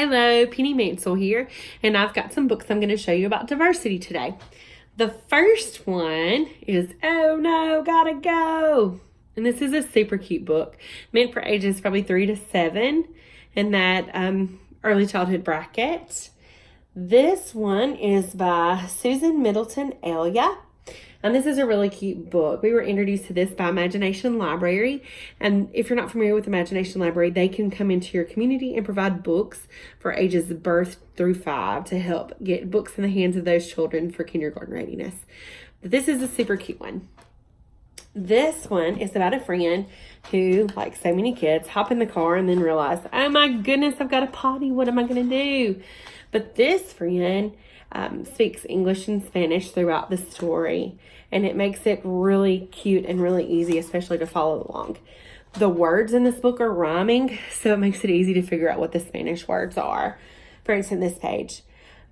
Hello, Penny Mansell here, and I've got some books I'm going to show you about diversity today. The first one is Oh No, Gotta Go! And this is a super cute book, meant for ages probably 3 to 7 in that early childhood bracket. This one is by Susan Middleton Elia. And this is a really cute book. We were introduced to this by Imagination Library. And if you're not familiar with Imagination Library, they can come into your community and provide books for ages birth through 5 to help get books in the hands of those children for kindergarten readiness. But this is a super cute one. This one is about a friend who, like so many kids, hop in the car and then realize, oh my goodness, I've got a potty. What am I going to do? But this friend speaks English and Spanish throughout the story, and it makes it really cute and really easy, especially to follow along. The words in this book are rhyming, so it makes it easy to figure out what the Spanish words are. For instance, this page.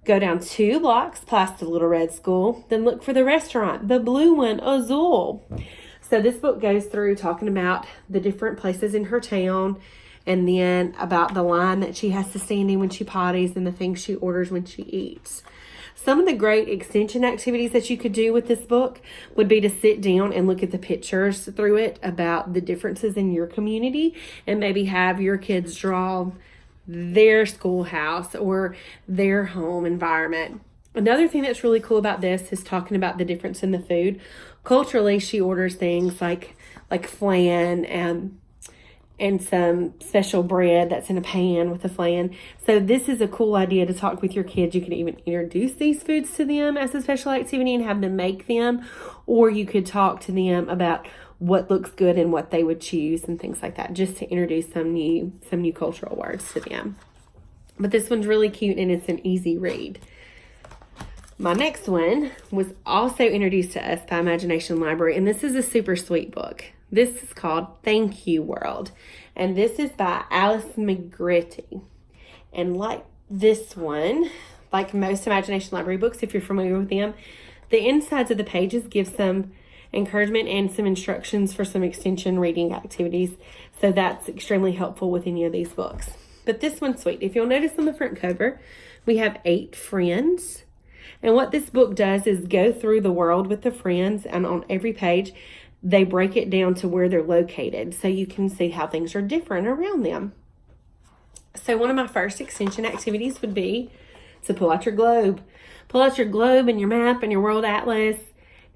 Go down 2 blocks past the Little Red School, then look for the restaurant, the blue one, Azul. So this book goes through talking about the different places in her town, and then about the line that she has to stand in when she potties and the things she orders when she eats. Some of the great extension activities that you could do with this book would be to sit down and look at the pictures through it about the differences in your community, and maybe have your kids draw their schoolhouse or their home environment. Another thing that's really cool about this is talking about the difference in the food. Culturally, she orders things like flan and some special bread that's in a pan with a flan. So this is a cool idea to talk with your kids. You can even introduce these foods to them as a special activity and have them make them, or you could talk to them about what looks good and what they would choose and things like that, just to introduce some new cultural words to them. But this one's really cute and it's an easy read. My next one was also introduced to us by Imagination Library, and this is a super sweet book. This is called Thank You World, and this is by Alice McGritty. And like this one, like most Imagination Library books, if you're familiar with them, the insides of the pages give some encouragement and some instructions for some extension reading activities. So that's extremely helpful with any of these books. But this one's sweet. If you'll notice on the front cover, we have 8 friends. And what this book does is go through the world with the friends, and on every page, they break it down to where they're located so you can see how things are different around them. So one of my first extension activities would be to pull out your globe. Pull out your globe and your map and your world atlas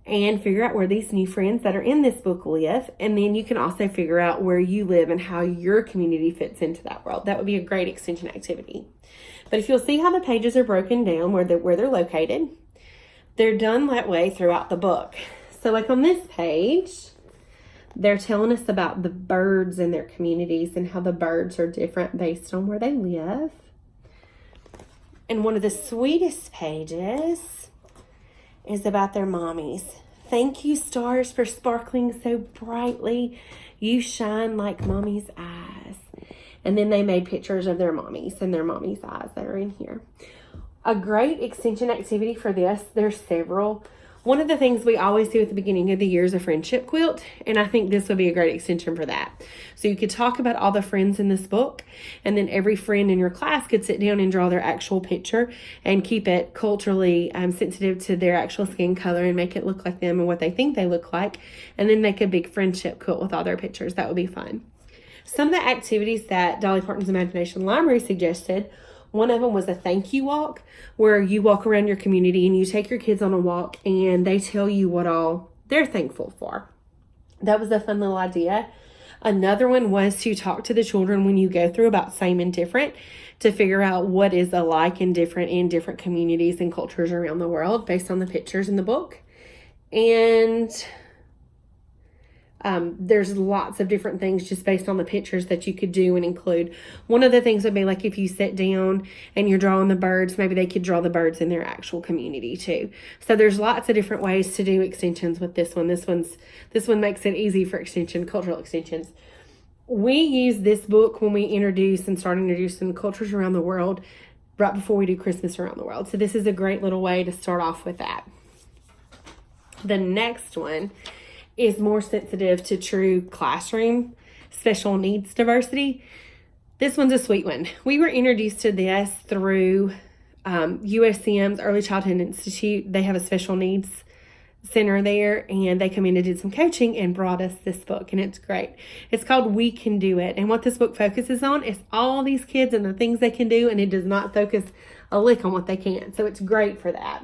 and figure out where these new friends that are in this book live. And then you can also figure out where you live and how your community fits into that world. That would be a great extension activity. But if you'll see how the pages are broken down where they're located, they're done that way throughout the book. So like on this page, they're telling us about the birds in their communities and how the birds are different based on where they live. And one of the sweetest pages is about their mommies. Thank you, stars, for sparkling so brightly. You shine like mommy's eyes. And then they made pictures of their mommies and their mommy's eyes that are in here. A great extension activity for this, there's several. One of the things we always do at the beginning of the year is a friendship quilt, and I think this would be a great extension for that. So you could talk about all the friends in this book, and then every friend in your class could sit down and draw their actual picture and keep it culturally sensitive to their actual skin color and make it look like them and what they think they look like, and then make a big friendship quilt with all their pictures. That would be fun. Some of the activities that Dolly Parton's Imagination Library suggested, one of them was a thank you walk, where you walk around your community and you take your kids on a walk and they tell you what all they're thankful for. That was a fun little idea. Another one was to talk to the children when you go through about same and different, to figure out what is alike and different in different communities and cultures around the world based on the pictures in the book. And there's lots of different things just based on the pictures that you could do and include. One of the things would be like if you sit down and you're drawing the birds, maybe they could draw the birds in their actual community too. So there's lots of different ways to do extensions with this one. This one makes it easy for cultural extensions. We use this book when we introduce and start introducing cultures around the world right before we do Christmas around the world. So this is a great little way to start off with that. The next one is more sensitive to true classroom special needs diversity. This one's a sweet one. We were introduced to this through USCM's Early Childhood Institute. They have a special needs center there, and they come in and did some coaching and brought us this book, and it's great. It's called We Can Do It, and what this book focuses on is all these kids and the things they can do, and it does not focus a lick on what they can't, so it's great for that.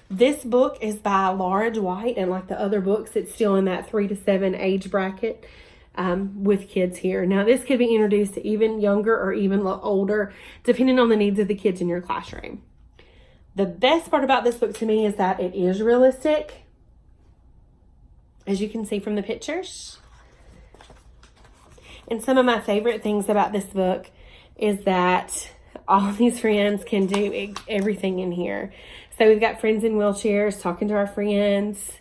This book is by Laura Dwight, and like the other books, it's still in that 3 to 7 age bracket with kids here. Now, this could be introduced to even younger or even older, depending on the needs of the kids in your classroom. The best part about this book to me is that it is realistic, as you can see from the pictures. And some of my favorite things about this book is that all these friends can do everything in here. So we've got friends in wheelchairs talking to our friends.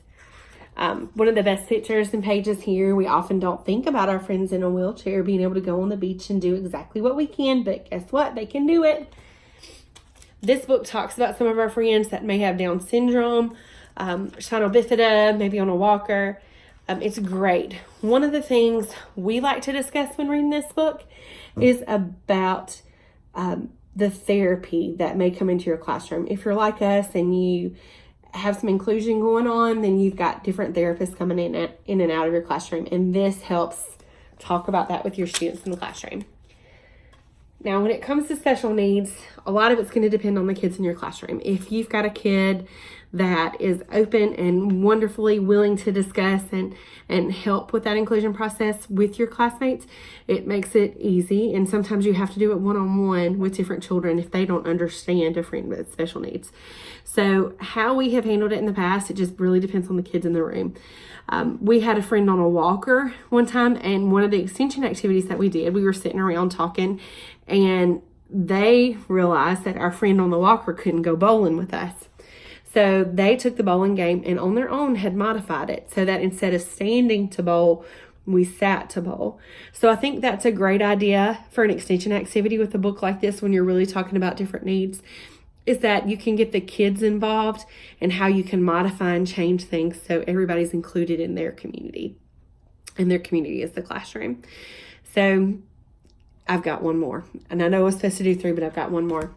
One of the best pictures and pages here, we often don't think about our friends in a wheelchair being able to go on the beach and do exactly what we can, but guess what? They can do it. This book talks about some of our friends that may have Down syndrome, spinal bifida, maybe on a walker. It's great. One of the things we like to discuss when reading this book is about the therapy that may come into your classroom. If you're like us and you have some inclusion going on, then you've got different therapists coming in and out of your classroom, and this helps talk about that with your students in the classroom. Now, when it comes to special needs, a lot of it's going to depend on the kids in your classroom. If you've got a kid that is open and wonderfully willing to discuss and help with that inclusion process with your classmates, it makes it easy. And sometimes you have to do it one-on-one with different children if they don't understand a friend with special needs. So how we have handled it in the past, it just really depends on the kids in the room. We had a friend on a walker one time, and one of the extension activities that we did, we were sitting around talking, and they realized that our friend on the walker couldn't go bowling with us. So they took the bowling game and on their own had modified it so that instead of standing to bowl, we sat to bowl. So I think that's a great idea for an extension activity with a book like this when you're really talking about different needs, is that you can get the kids involved and how you can modify and change things so everybody's included in their community. And their community is the classroom. So I've got one more. And I know I was supposed to do 3, but I've got one more.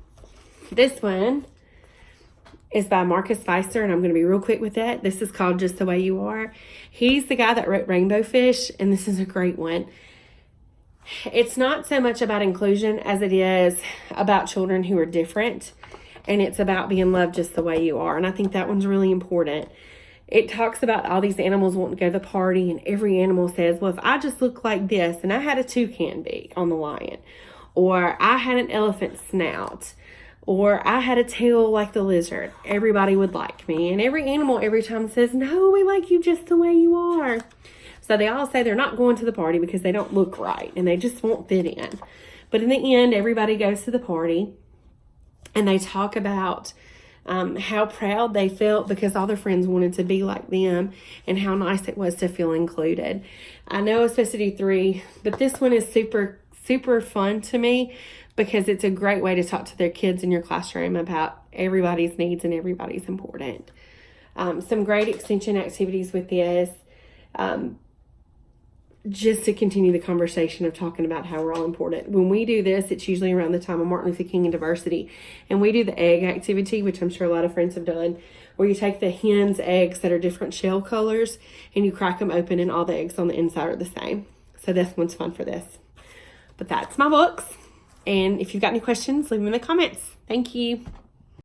This one is by Marcus Pfister, and I'm going to be real quick with it. This is called Just the Way You Are. He's the guy that wrote Rainbow Fish, and this is a great one. It's not so much about inclusion as it is about children who are different, and it's about being loved just the way you are, and I think that one's really important. It talks about all these animals wanting to go to the party, and every animal says, well, if I just look like this, and I had a toucan beak on the lion, or I had an elephant snout, or I had a tail like the lizard, everybody would like me. And every animal every time says, no, we like you just the way you are. So they all say they're not going to the party because they don't look right and they just won't fit in. But in the end, everybody goes to the party and they talk about how proud they felt because all their friends wanted to be like them and how nice it was to feel included. I know I was supposed to do 3, but this one is super, super fun to me because it's a great way to talk to their kids in your classroom about everybody's needs and everybody's important. Some great extension activities with this, just to continue the conversation of talking about how we're all important. When we do this, it's usually around the time of Martin Luther King and diversity. And we do the egg activity, which I'm sure a lot of friends have done, where you take the hen's eggs that are different shell colors and you crack them open and all the eggs on the inside are the same. So this one's fun for this. But that's my books. And if you've got any questions, leave them in the comments. Thank you.